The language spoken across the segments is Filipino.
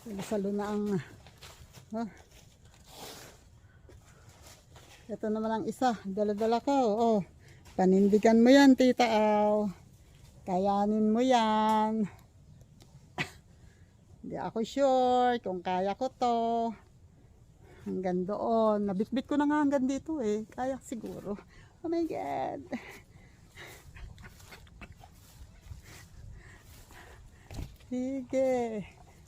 Salo na ang ito naman ang isa, dala-dala ko. Oh, panindigan mo yan, tita. Oh. Kayanin mo yan. Hindi ako sure kung kaya ko to. Hanggang doon. Nabitbit ko na nga hanggang dito eh. Kaya siguro. Oh my God. Sige.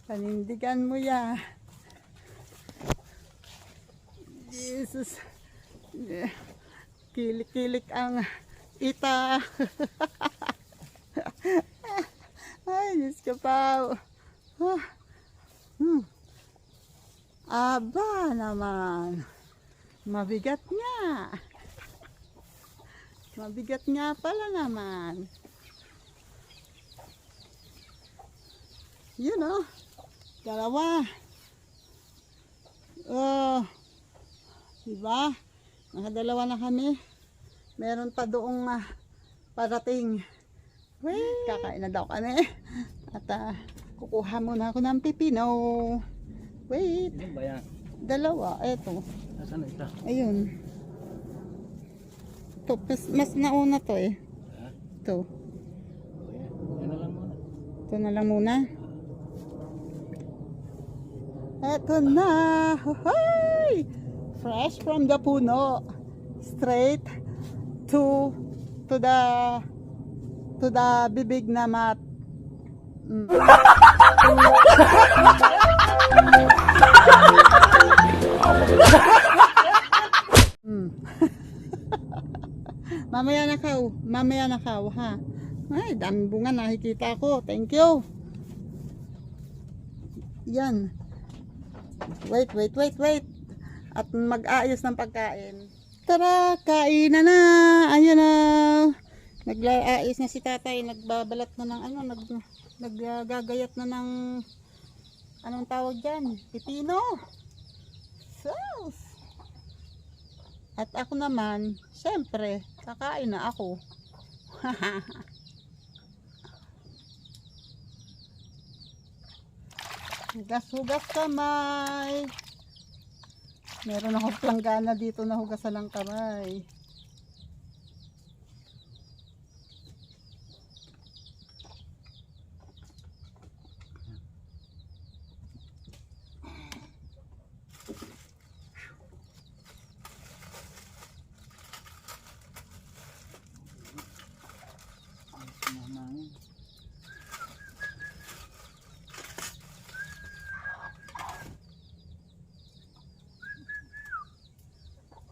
Panindigan mo yan. Jesus. Kilik-kilik ang ita. Ay, Diyos ka pa. Aba naman. Mabigat nga. Mabigat nga pala naman. Yun oh. Dalawa. Oh. Diba? Nakadalawa na kami. Meron pa doong parating. Wait, kakain na daw kami. At kukuha muna ako ng pipino. Wait. Ano ba yan? Dalawa. Eto. Nasaan ito? Ayun. Ito, mas nauna to eh. Ha? Ito. Yan na lang muna. Ito na lang muna. Eto na. Hoy! Fresh from the puno. Straight to the bibig na mat. Mamaya na kaw, ha. Ay, daming bunga nakikita ko. Thank you. Yan. Wait. At mag-aayos ng pagkain. Tara, kain na. Ayan na. Nag-aayos na si tatay. Nagbabalat na ng naggagayat na ng anong tawag dyan? Pipino. Sauce. At ako naman, syempre, kakain na ako. Hugas-hugas kamay. Meron akong planggana dito na hugasan ng kamay.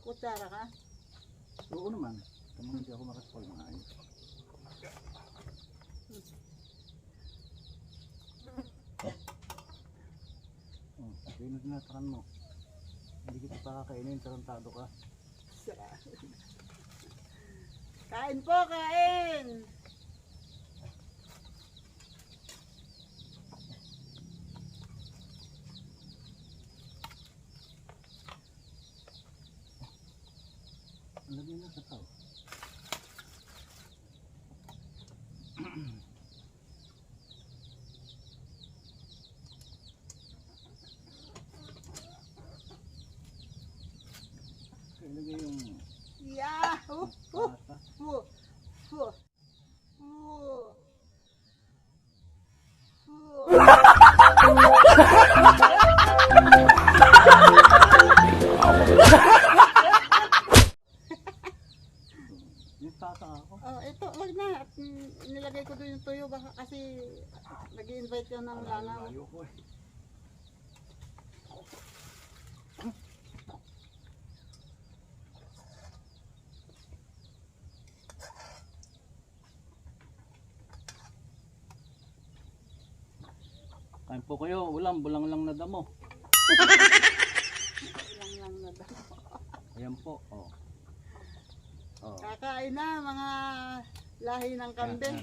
Kutsara ka? Oo naman. Tama hindi ako makaspal mga ayos. Kainin na tinataran mo. Hindi kita pakakainin, tarantado ka. Kain po, kain! Lagyan na sa tao. Ilagay yung Yahoo! pasta. Yung tasa ako. Oh, ito, wag na. At nilagay ko doon yung tuyo baka kasi nag-i-invite yan ng langaw. Layo ko eh. Kain po kayo, ulam, bulang lang na damo. Lang na daw. Ayan po, oh. Oh. Kakain na mga lahi ng kambing.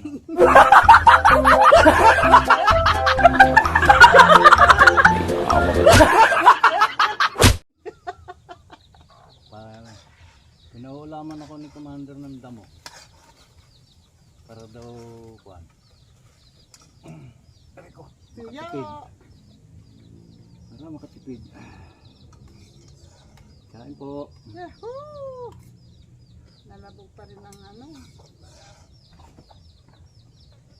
Pinauulaman ako ni Commander ng damo. Para daw kuan. Aray ko. Tuyo. Para makatipid. Kain po. Yahoo! Nalabog pa rin ang ano.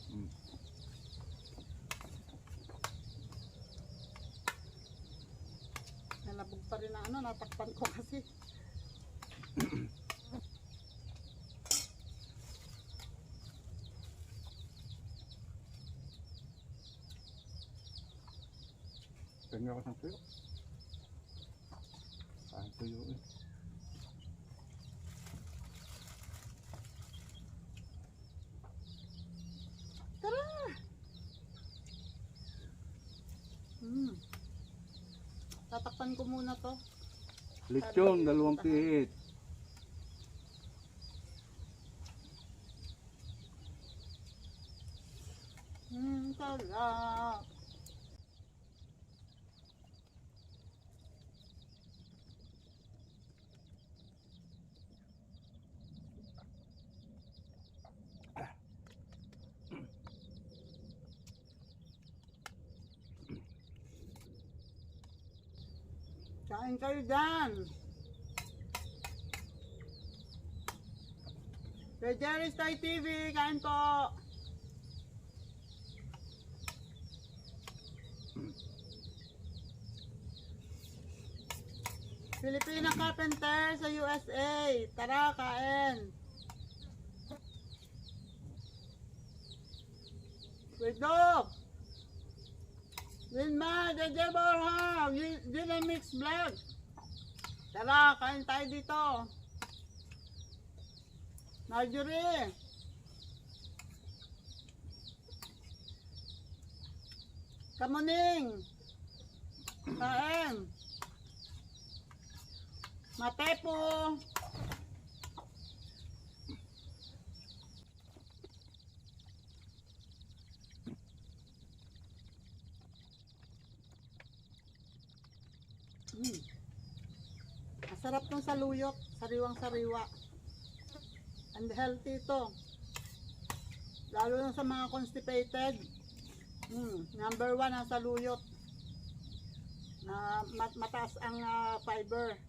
Mm. Nalabog pa rin ang ano, natakpan ko kasi. Pwede ako ng tuyo. Kain tuyo eh. Tara! Tatakpan ko muna to. Lechon, 2 pihit. Sarap. Kain kayo dyan. Kay Jerry's Thai TV, kain po. Filipino Carpenter sa USA. Tara, kain. Wedok. Wilma, Jeje Borja, Mix Vlog. Tara, kain tayo dito. Marjorie. Kamuning. Kain. Matepo. Masarap tong saluyot, sariwang-sariwa. And healthy ito. Lalo na sa mga constipated. Number 1 ang saluyot. Na mataas ang fiber.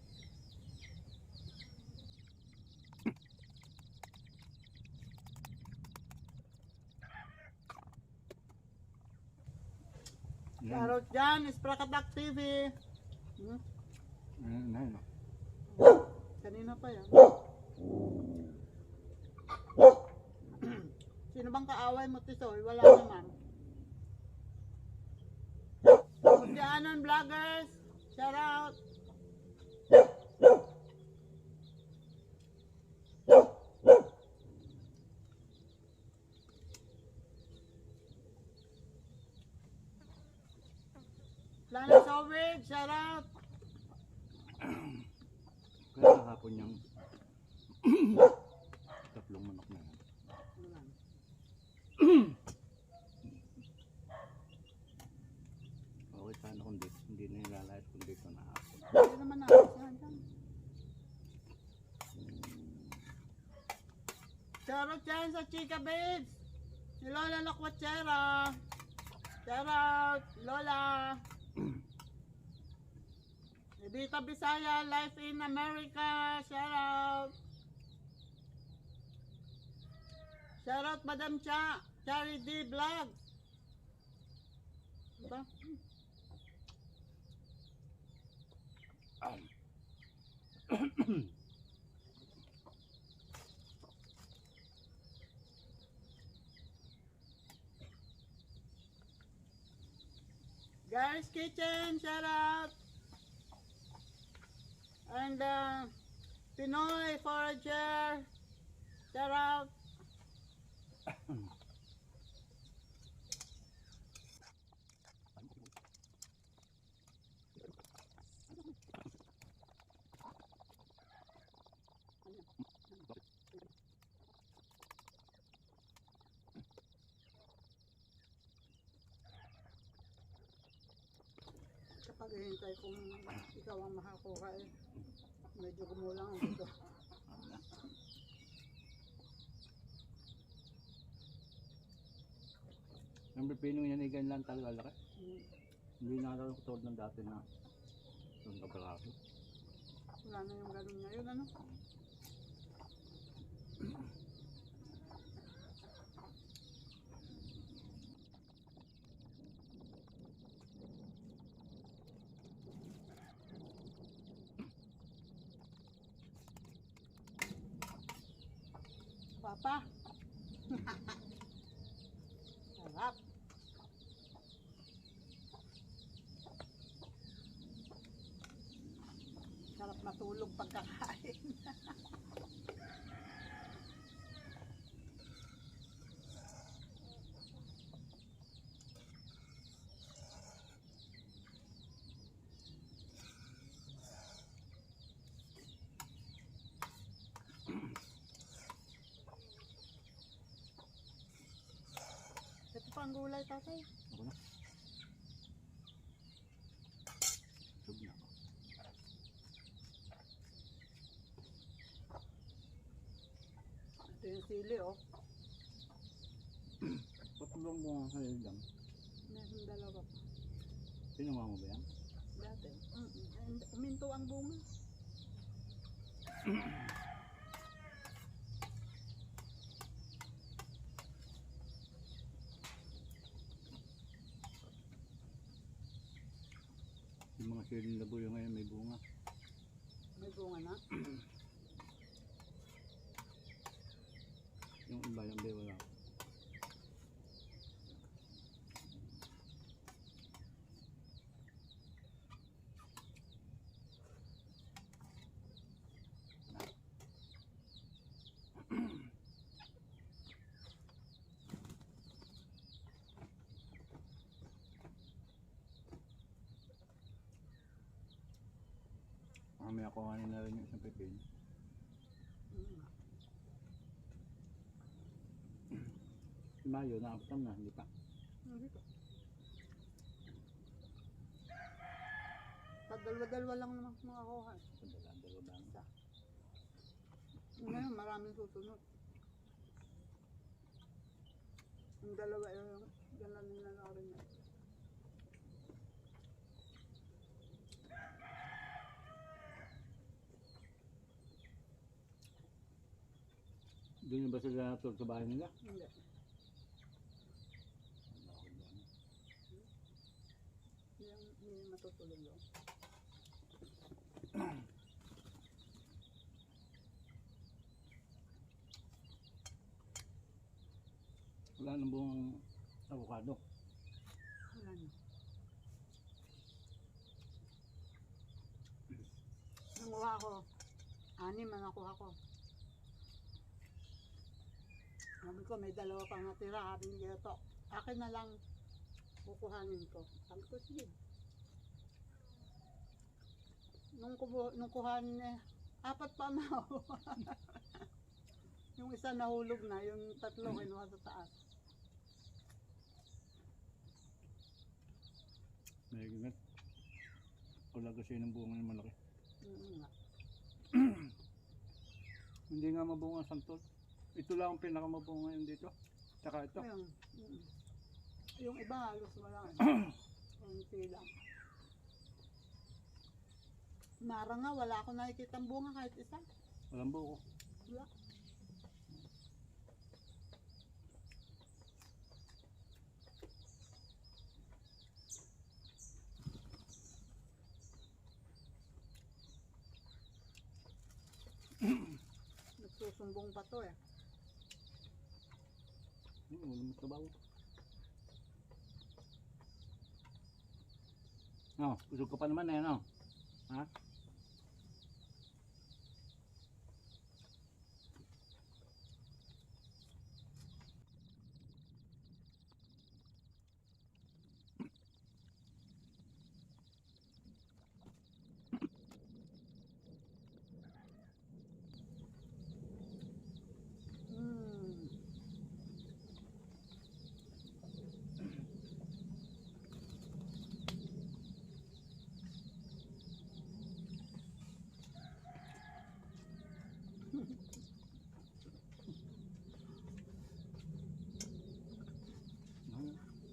Shoutout dyan, Sprakadak TV. Kanina pa yan. Sino bang kaaway mo, Tisoy? Wala naman. Mutianan Vloggers, shoutout. Planet Solid, shoutout. Kaya kahapon yung tatlong manok na yan. Okay sana kung hindi na nilalait kung dito na hapon. Hindi naman nakasyahan dyan. Shoutout dyan sa Chika Babes. Si Lola Lakwachera. Shoutout, Lola. Ebita Bisaya, Life in America. Shoutout. Shoutout Madam Cha, Chari D Vlog. Diba? Guys Kitchen, shoutout. And Pinoy Forager, shoutout. Kapag hintay kung ikaw ang makakuha eh, medyo kumulang ang dito. Ang pipinong yan ay ganyan lang talaga laki. Hindi na lang tulad ng dati na yung kapalaso. Wala na yung ganun ngayon, ano? Papa. Sarap. Sarap matulog pagkakain. Ito pa ang gulay, tatay. Ako na. Sub na ako. Ito yung sili, oh. Patulong mo nga sa ilang. Meron dalawa pa. Pinuha mo ba yan? Dati. Uminto ang bunga. Yung mga siling labuyo ngayon may bunga. May bunga na. Yung iba yung di wala. Mamaya kuhanin na rin yung isang pipin. Si Mayo, nakapitan na, hindi pa. Hindi pa. Pag dalawa-dalawa lang naman makakuha. Dala-dala ba? Isa. Ngayon, maraming susunod. Yung dalawa, yung gano'n na rin na. Doon yung ba sila natulog sa bahay nila? Hindi. Hindi matutulog doon. Wala nang buong avocado. Wala na. Nanguha ko. 6 ang nakuha ko. Sabi ko, may 2 pang natira. Sabi niya ito, akin na lang kukuhanin ko. Sabi ko, sige. Nung kuhanin niya, 4 pa na ako. Yung isa nahulog na, yung 3 kinuha sa taas. May gingat. Wala kasi ng bunga yung malaki. Nga. Hindi nga mabunga santol. Ito lang ang pinakamabunga yun dito. Tsaka ito. Ayun. Yung iba halos wala. Kunti lang. Mara nga, wala akong nakikita ang bunga kahit isa. Walang buko. Wala. Nagsusumbong pa to eh. Wala mo trabaho. No, usog ka pa naman eh, no? Ha?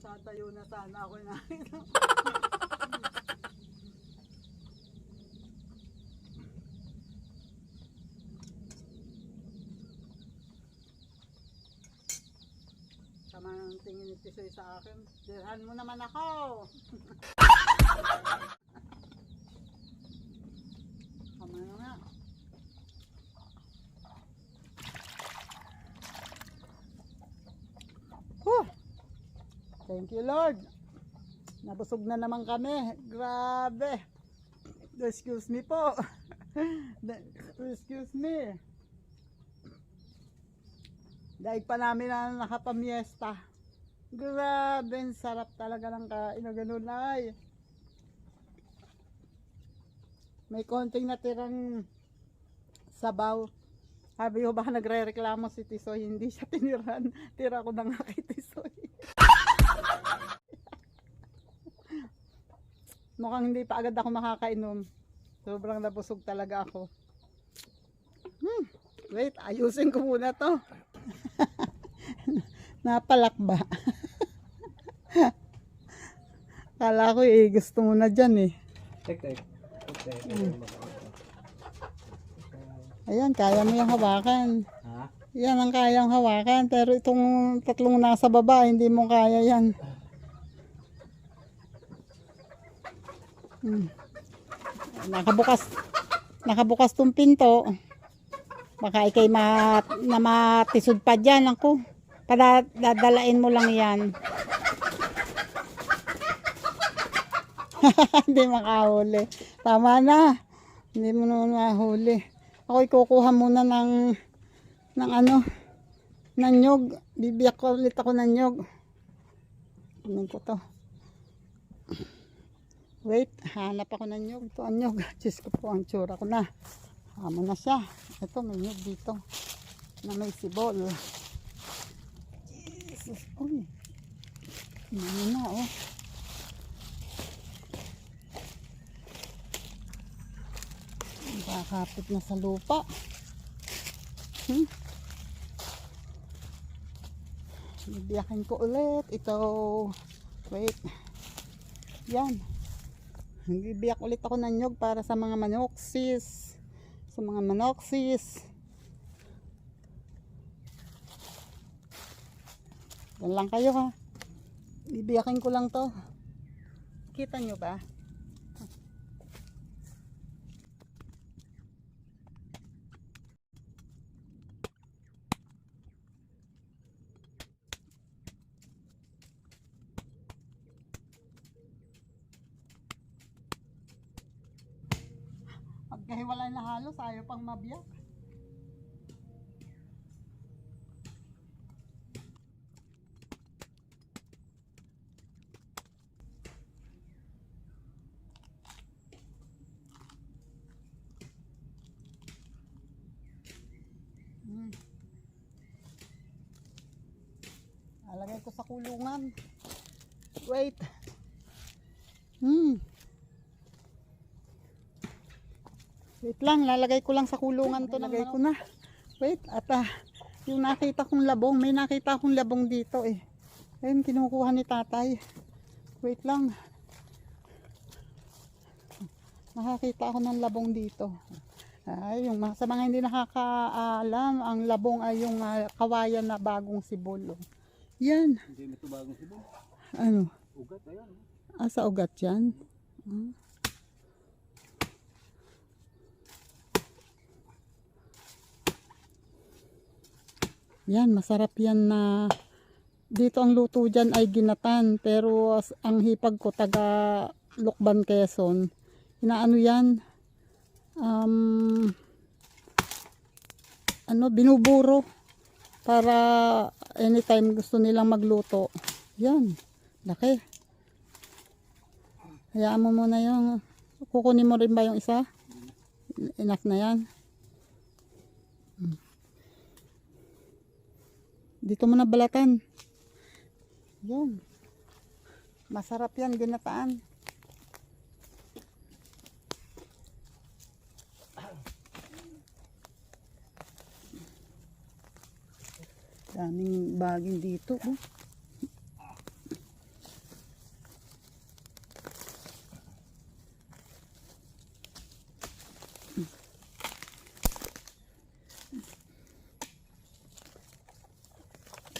Tatayo na sana ako na. Sama ng tingin ni Tisoy sa akin. Dirhan mo naman ako. Sama na nga. Whew! Thank you, Lord. Nabusog na naman kami. Grabe. Excuse me po. Excuse me. Daig pa namin na nakapamiesta. Grabe, ang sarap talaga ng kain na ganun ay. May konting natirang sabaw. Sabi ko baka nagre-reklamo si Tisoy, hindi siya tiniran. Tira ko na nga kay Tisoy. Mukhang hindi pa agad ako makakainom. Sobrang nabusog talaga ako. Wait, ayusin ko muna to. Napalak ba? Kala ko gusto mo na dyan eh. Ayan, kaya mo yung hawakan. Ha? Yan ang kayang hawakan. Pero itong tatlong nasa baba, hindi mo kaya yan. Nakabukas tong pinto. Baka ikay matisod pa dyan ako. Dadalain mo lang yan. Hindi makahuli. Tama na. Hindi mo naman mahuli. Ako kukuha muna ng nyog. Bibiyak ko ulit ako ng nyog. Tingnan ko to. Wait, hanap ako ng nyog. Ito ang nyog. Diyos ko po, ang tsura ko na. Hamo na siya. Ito, may nyog dito. Na may sibol. Jesus. Uy. Ano na, oh. Kakapit na sa lupa. Bibiyakin ko ulit. Ito. Wait. Yan. Bibiyak ulit ako ng nyog para sa mga manoksis. Sa mga manoksis. Yan lang kayo ha. Bibiyakin ko lang to. Kita nyo ba? Pagkahiwalay na halos, ayaw pang mabiyak. Alagay ko sa kulungan. Wait. Wait lang, lalagay ko lang sa kulungan to. Lalagay ko na. Wait, at yung nakita kong labong, may nakita akong labong dito eh. Ayun, kinukuha ni tatay. Wait lang. Nakakita ako ng labong dito. Ay, yung sa mga hindi nakakaalam, ang labong ay yung kawayan na bagong sibol. Yan. Hindi ito bagong sibol. Ano? Ugat, ayan. Sa ugat yan. Yan, masarap yan na dito ang luto dyan ay ginatan. Pero ang hipag ko taga Lukban, Quezon. Inaano yan? Binuburo. Para anytime gusto nilang magluto. Yan, laki. Hayaan mo muna yung, kukunin mo rin ba yung isa? Enough na yan. Dito mo na balatan. Yan. Masarap yan, ginataan. Daming baging dito. Oh.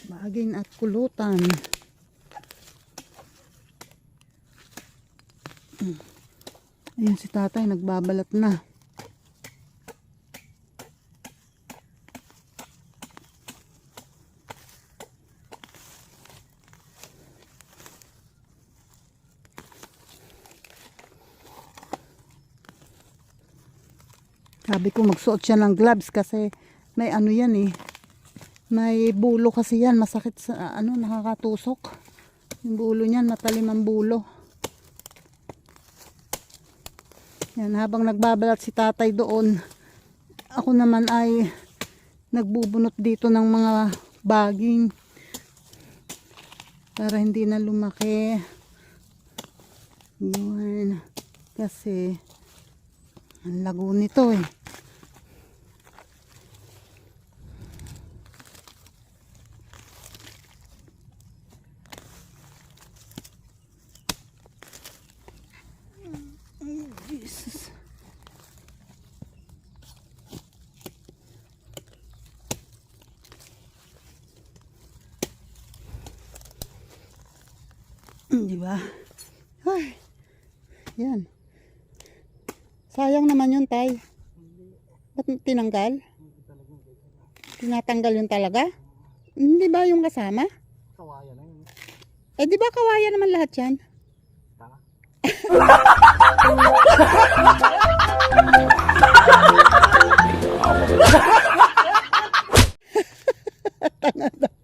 Baging at kulutan. Ayun si tatay, nagbabalat na. Sabi ko magsuot siya ng gloves kasi may ano yan eh. May bulo kasi yan. Masakit sa ano, nakakatusok. Yung bulo niyan, matalim ang bulo. Yan, habang nagbabalat si tatay doon, ako naman ay nagbubunot dito ng mga baging para hindi na lumaki. Yun. Kasi ang lago nito eh. Jesus. Diba? Ay. Yan. Sayang naman yun, tay. Ba't tinanggal? Tinatanggal yun talaga? Hindi ba yung kasama? Kawayan na yun. Eh, di ba kawayan naman lahat yan? Tanga. Tanga daw.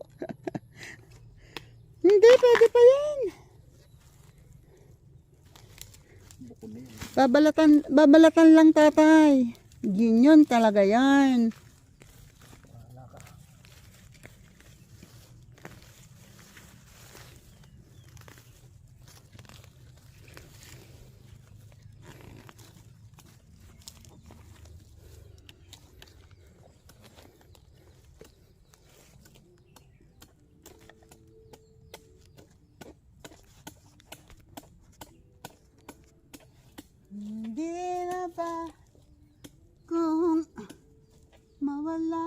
Hindi, pwede pa yan. Babalatan lang, tatay. Yun talaga yan. Hindi na ba kung mawala?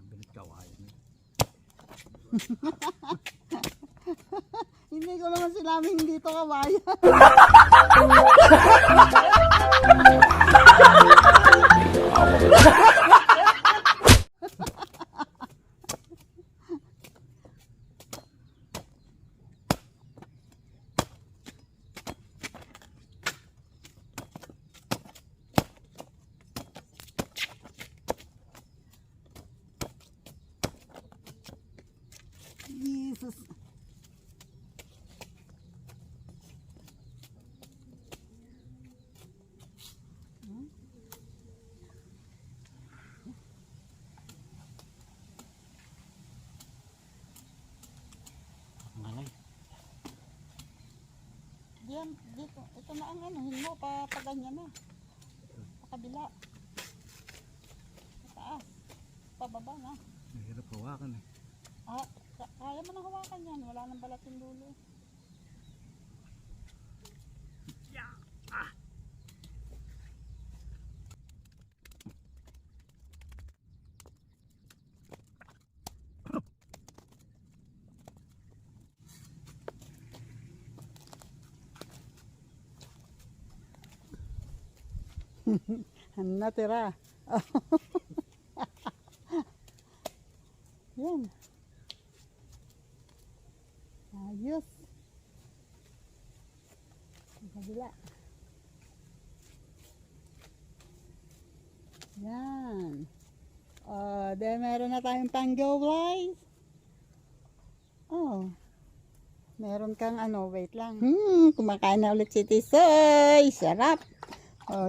Bilit kawayan. Hindi ko naman sinabing dito kawayan. Jesus. Malay. Diyan, dito. Ito na ang ano, hindi mo pa ganyan na. Sa kabila. Sa taas. Pababa na. Mahirap hawakan eh. Ah, kaya mo na hawakan yan. Wala nang balat yung dulo. Ano natira? Yan. Ayos. Sa kabila. Yan. Then meron na tayong pango flies. Oh. Meron kang ano, wait lang. Kumakain na ulit si Tisoy. Sarap.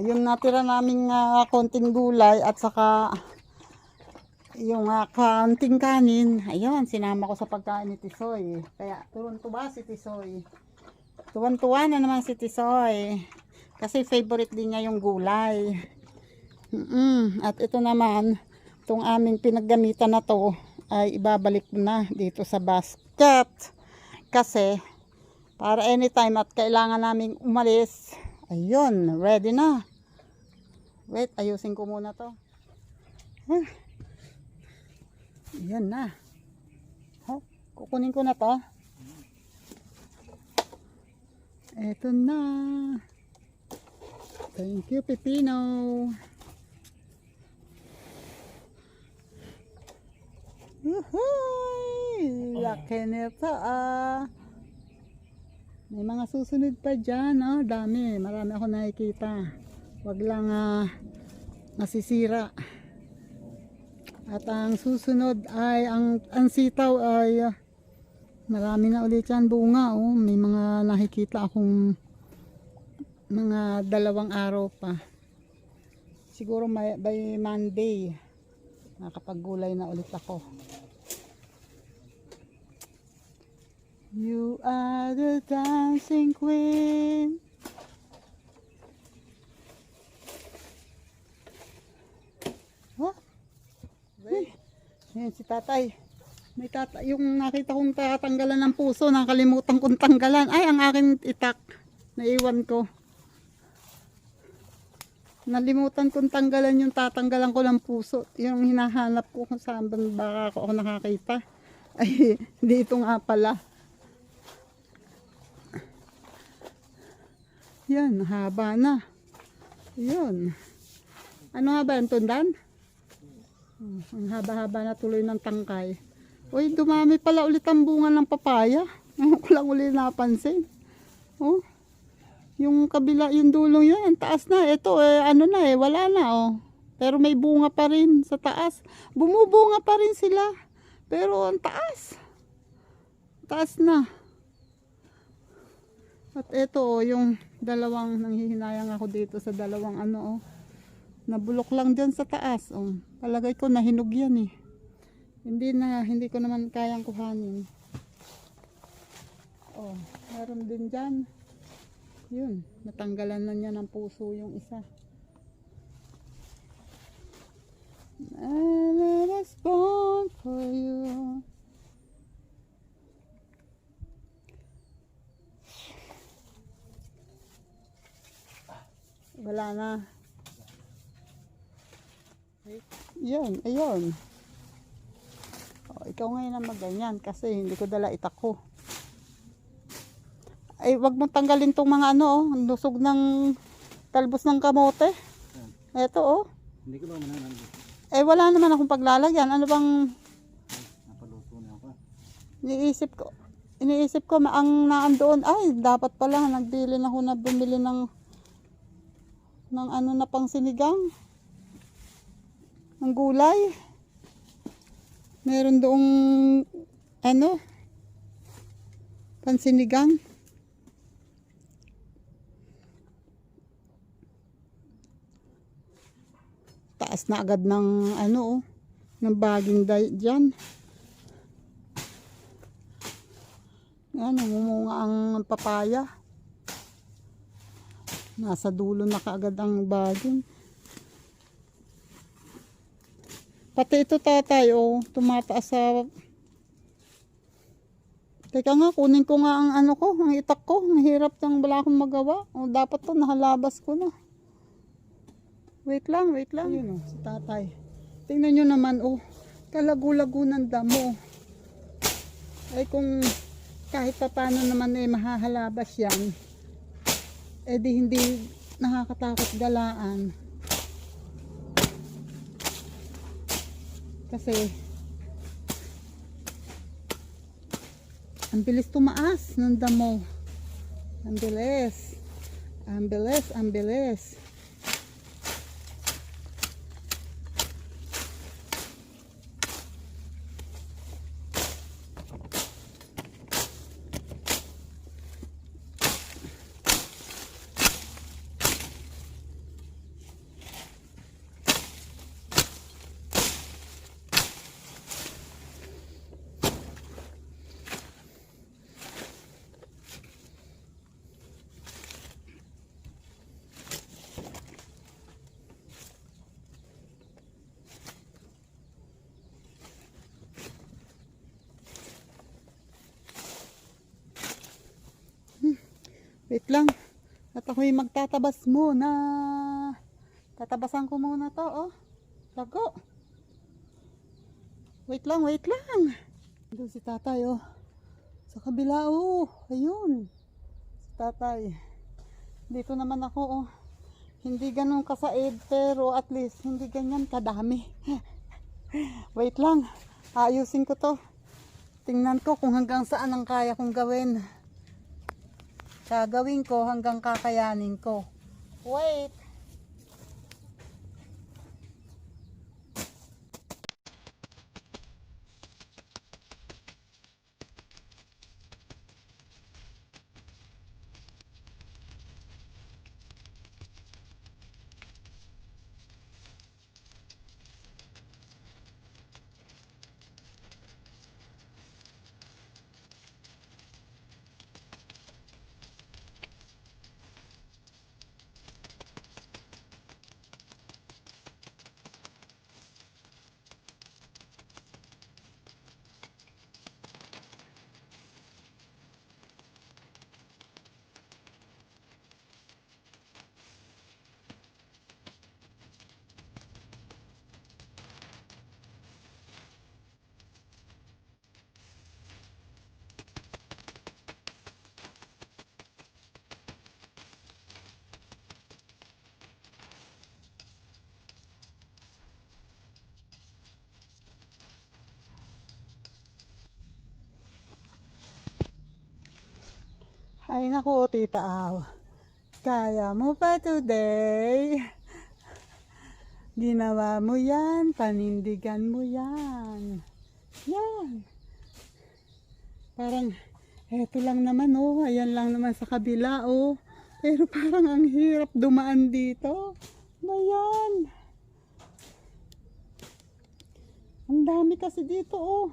Yung natira naming konting gulay at saka yung konting kanin. Ayun, sinama ko sa pagkain ni Tisoy. Kaya tuwan-tuwa si Tisoy. Tuwan-tuwa na naman si Tisoy. Kasi favorite din niya yung gulay. At ito naman, itong aming pinaggamitan na to ay ibabalik ko na dito sa basket. Kasi para anytime at kailangan naming umalis, ayun, ready na. Wait, ayusin ko muna to. Ayan na. Kukunin ko na to. Eto na. Thank you, Pepino. Uhuy! Laki nito May mga susunod pa dyan, dami. Marami ako nakikita. Wag lang masisira. At ang susunod ay, ang sitaw ay, marami na ulit yan bunga, May mga nakikita akong mga 2 araw pa. Siguro by Monday, nakapaggulay na ulit ako. You are the dancing queen. Yan si tatay. May yung nakita kong tatanggalan ng puso, nakalimutan kong tanggalan. Ay, ang aking itak. Naiwan ko. Nalimutan kong tanggalan yung tatanggalan ko ng puso. Yung hinahanap ko kung saan baka ako nakakita. Ay, dito nga pala. Yan, haba na. Yun. Ano nga ba, ang tundan? Ang haba-haba na tuloy ng tangkay. Uy, dumami pala ulit ang bunga ng papaya. Ngayon ko lang ulit napansin. Yung kabila, yung dulong yun, ang taas na. Ito, wala na, Pero may bunga pa rin sa taas. Bumubunga pa rin sila. Pero ang taas. Taas na. At ito, yung dalawang, nanghihinayang ako dito sa dalawang nabulok lang dyan sa taas. Palagay ko nahinog yan eh. Hindi ko naman kayang kuhanin. Meron din dyan. Yun, natanggalan na niya ng puso yung isa. I was born for you. Wala na. Yan, ayun. Ikaw ngayon na magganyan kasi hindi ko dala itak ko. Ay, wag mong tanggalin tong mga lusog ng talbos ng kamote. Eto, Hindi ko naman nanalo. wala naman akong paglalagyan. Ano bang Napaluto na ako. Iniisip ko ang naandoon. Ay, dapat pala nagdili na ako na bumili ng na pang sinigang. Ng gulay. Meron doong pansinigang. Taas na agad ng ng baging dyan. Yan, namumunga ang papaya. Nasa dulo na kaagad ang baging. Pati ito tatay, tumataas sa... Teka nga, kunin ko nga ang ang itak ko. Mahirap nang wala akong magawa. Dapat to, nahalabas ko na. Wait lang. Ayun si tatay. Tingnan nyo naman, kalago-lago ng damo. Ay kung kahit pa paano naman mahahalabas yan, di hindi nakakatakot galaan. Kasi ang bilis tumaas ng damo. Ang bilis. Wait lang. At ako'y magtatabas muna. Tatabasan ko muna to, oh. Lago. Wait lang, wait lang. Doon si tatay, oh. Sa kabila, oh. Ayun. Si tatay. Dito naman ako, oh. Hindi ganun kasaid, pero at least hindi ganyan kadami. Wait lang. Ayusin ko to. Tingnan ko kung hanggang saan ang kaya kong gawin. Gagawin ko hanggang kakayanin ko. Wait. Ay naku, Tita Aw. Kaya mo pa today? Ginawa mo yan, panindigan mo yan. Yan. Parang, eto lang naman, oh. Ayan lang naman sa kabila, oh. Pero parang ang hirap dumaan dito. Ayan. Ang dami kasi dito, oh.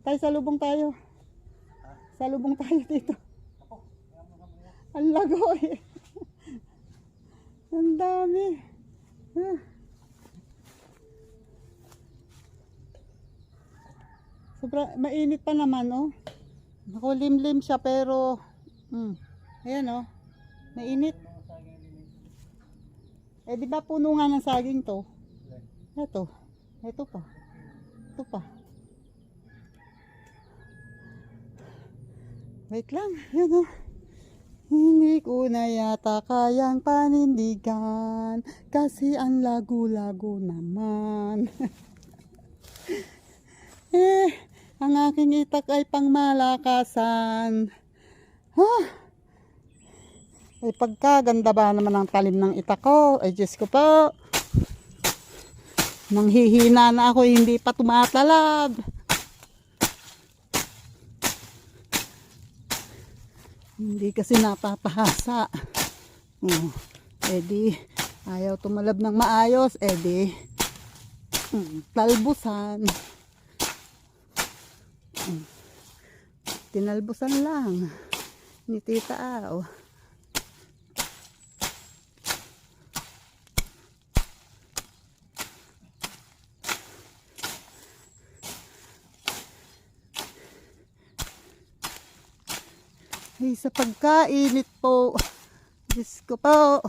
Tayo, salubong tayo. Salubong tayo dito. Ang lago eh. Ang dami. Sobra, mainit pa naman, oh. Nakulimlim siya pero ayan, oh. Mainit. Eh di ba puno nga ng saging to? Ito. Ito pa. Ito pa. Wait lang. Ayan, oh. Hindi ko na yata kayang panindigan kasi ang lago-lago naman. Ang aking itak ay pangmalakasan. Ay pagkaganda ba naman ang talim ng itak ko? Ay Diyos ko po. Nanghihina na ako, hindi pa tumatalab. Hindi kasi napapahasa. Edi, ayaw tumalab ng maayos. Edi, talbusan. Tinalbusan lang ni Tita Aw. Ay, sa pagkainit po. Diyos ko po.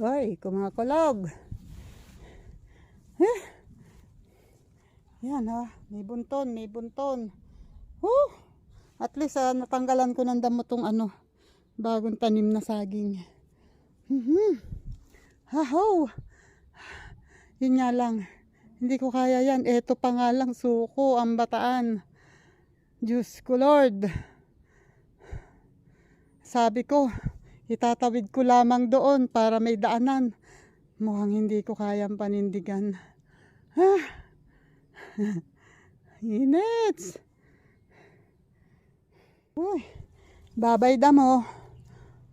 Hoy, kumakulog. Yan ha, may bunton, may bunton. At least natanggalan ko ng damo tong bagong tanim na saging. Haho. Yun nga lang, hindi ko kaya yan. Eto pa nga lang, suko ang bataan. Diyos ko Lord. Sabi ko, itatawid ko lamang doon para may daanan. Mukhang hindi ko kayang panindigan. Inits. Uy, babay damo.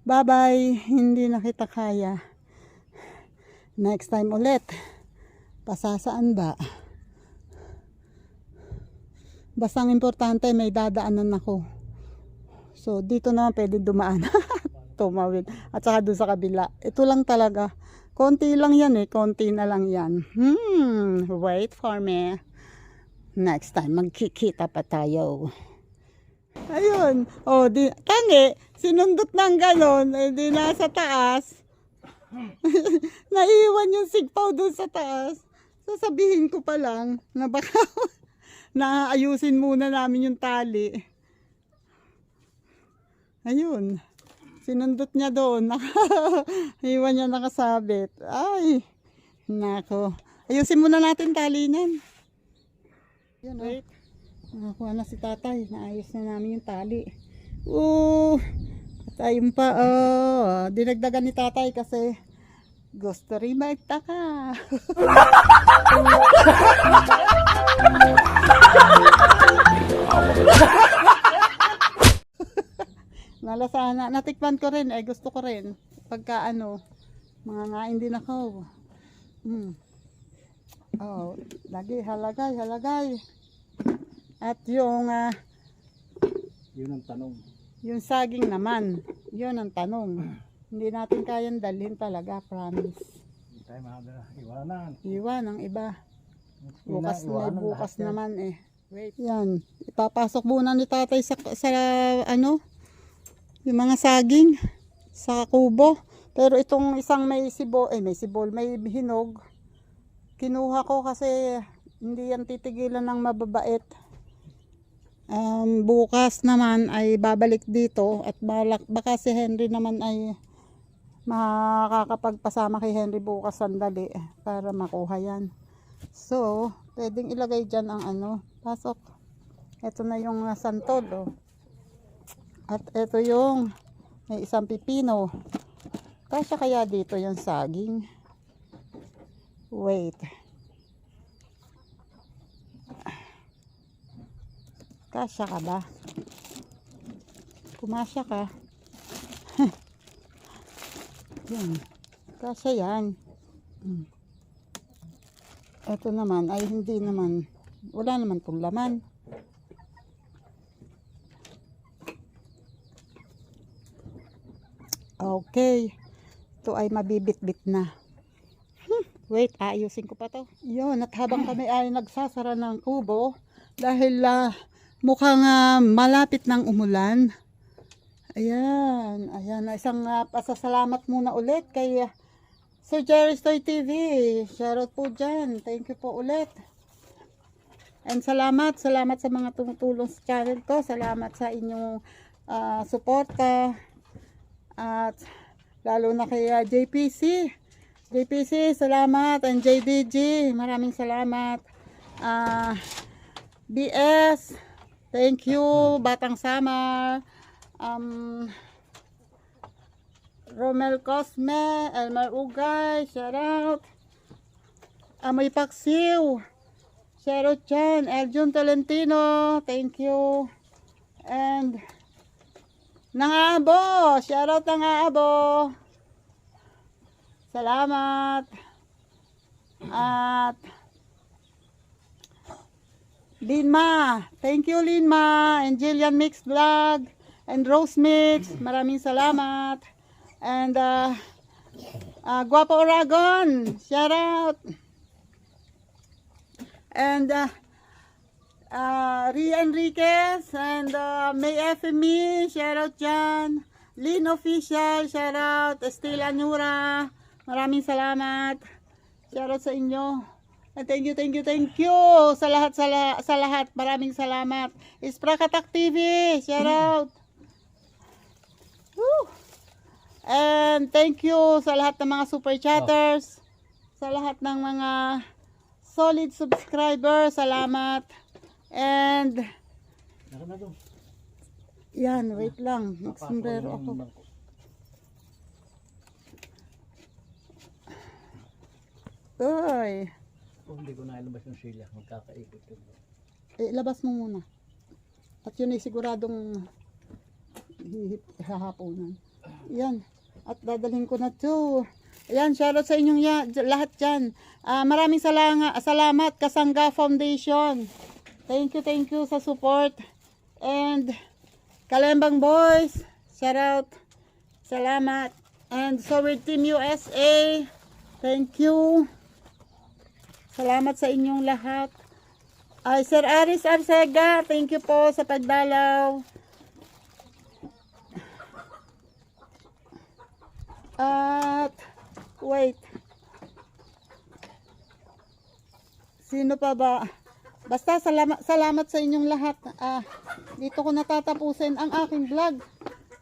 Bye-bye. Hindi na kita kaya. Next time ulit. Pasasaan ba? Basta ang importante may dadaanan ako. So dito na pwede dumaan. Tumawid. At saka doon sa kabila. Ito lang talaga. Konti lang yan eh. Konti na lang yan. Wait for me. Next time, magkikita pa tayo. Ayun. O, tangi, sinundot ng ganon. Eh, di nasa taas. Naiwan yung sigpaw doon sa taas. Sasabihin ko pa lang na baka naayusin muna namin yung tali. Ayun. Sinundot niya doon. Iwan niya nakasabit. Ay. Nako. Ayusin muna natin tali niyan. Yun, wait. Nakakuha na si tatay. Naayos na namin yung tali. At ayun pa. Dinagdagan ni tatay kasi gusto rin magtaka. Nalasana. Natikman ko rin. Gusto ko rin. Pagka mga ngain din ako. Lagi halagay. At yung Yun ang tanong. yung saging naman, yun ang tanong. Hindi natin kayang dalhin talaga, promise. Hindi tayo makadala. Iwanan. Iwan ang iba. Bukas Iwanan bukas lahat yan. naman eh. Wait. Yan. Ipapasok muna ni tatay sa yung mga saging sa kubo. Pero itong isang may sibol, may hinog. Kinuha ko kasi hindi yan titigilan ng mababait. Bukas naman ay babalik dito at baka si Henry naman ay makakapagpasama kay Henry bukas sandali para makuha yan. So, pwedeng ilagay dyan ang pasok. Ito na yung santol. At ito yung may isang pipino. Kasya kaya dito yung saging? Wait. Kasya ka ba? Kumasya ka. Yan. Kasya yan. Ito naman ay hindi naman. Wala naman itong laman. Okay. Ito ay mabibit-bit na. Wait, ayusin ko pa to. Yun, at habang kami ay nagsasara ng kubo, dahil mukhang malapit ng umulan. Ayan. Isang pasasalamat muna ulit kay Sir Jerry Stoy TV. Shoutout po dyan. Thank you po ulit. And salamat sa mga tumutulong sa channel ko. Salamat sa inyong suporta. At lalo na kay JPC. JPC, salamat. And JDG, maraming salamat. BS, thank you. Batang Samar. Romel Cosme, Elmar Ugay, shout out. Amoy Paksiw, shout out dyan. Eljon Tolentino, thank you. And Nangabo, shout out Nangabo. Salamat. At Linma, thank you Linma, and Jillian Mix Vlog, and Rose Mix, maraming salamat. And Guapo Oragon, shout out. And Ria Enriquez, and May FME, shout out dyan. Lynn Official, shout out. Estela Nura, maraming salamat. Shout out sa inyo. And thank you sa lahat. Maraming salamat. Isprakatak TV, shout out. Woo! And thank you sa lahat ng mga super chatters, sa lahat ng mga solid subscribers, salamat. And yan, wait lang, magsombrero ako. Uy, Hindi ko nailabas yung silya, magkakaikot yun. labas mo muna. At yun ay siguradong hahaponan. Yan. At dadalhin ko na to. Ayan, shoutout sa inyong lahat dyan. Maraming salamat Kasangga Foundation. Thank you sa support. And Kalembang Boys, shoutout. Salamat. And Sower Team USA. Thank you. Salamat sa inyong lahat. Ay, Sir Aris Arcega, thank you po sa pagdalaw. At, wait. Sino pa ba? Basta salamat sa inyong lahat. Dito ko natatapusin ang aking vlog.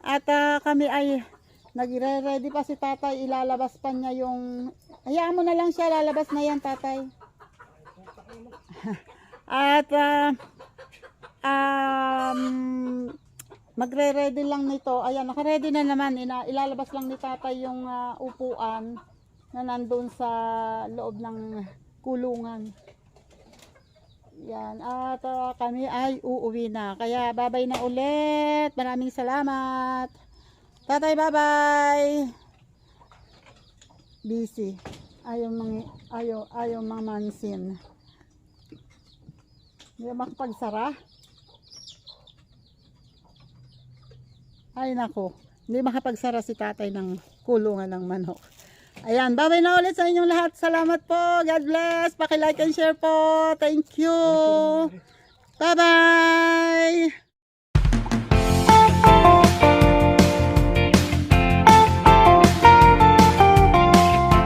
At kami ay nagre-ready pa si tatay. Ilalabas pa niya yung... Hayaan mo na lang siya. Lalabas na yan, tatay. At magre-ready lang nito. Ayan, naka-ready na naman. Ilalabas lang ni tatay yung upuan na nandun sa loob ng kulungan. Yan. At kami ay uuwi na. Kaya bye-bye na ulit. Maraming salamat. Tatay, bye-bye. Busy. Ayaw mamansin. Hindi makapagsara. Ay nako. Hindi makapagsara si tatay ng kulungan ng manok. Ayan, bye-bye na ulit sa inyong lahat. Salamat po. God bless. Paki-like and share po. Thank you. Bye-bye.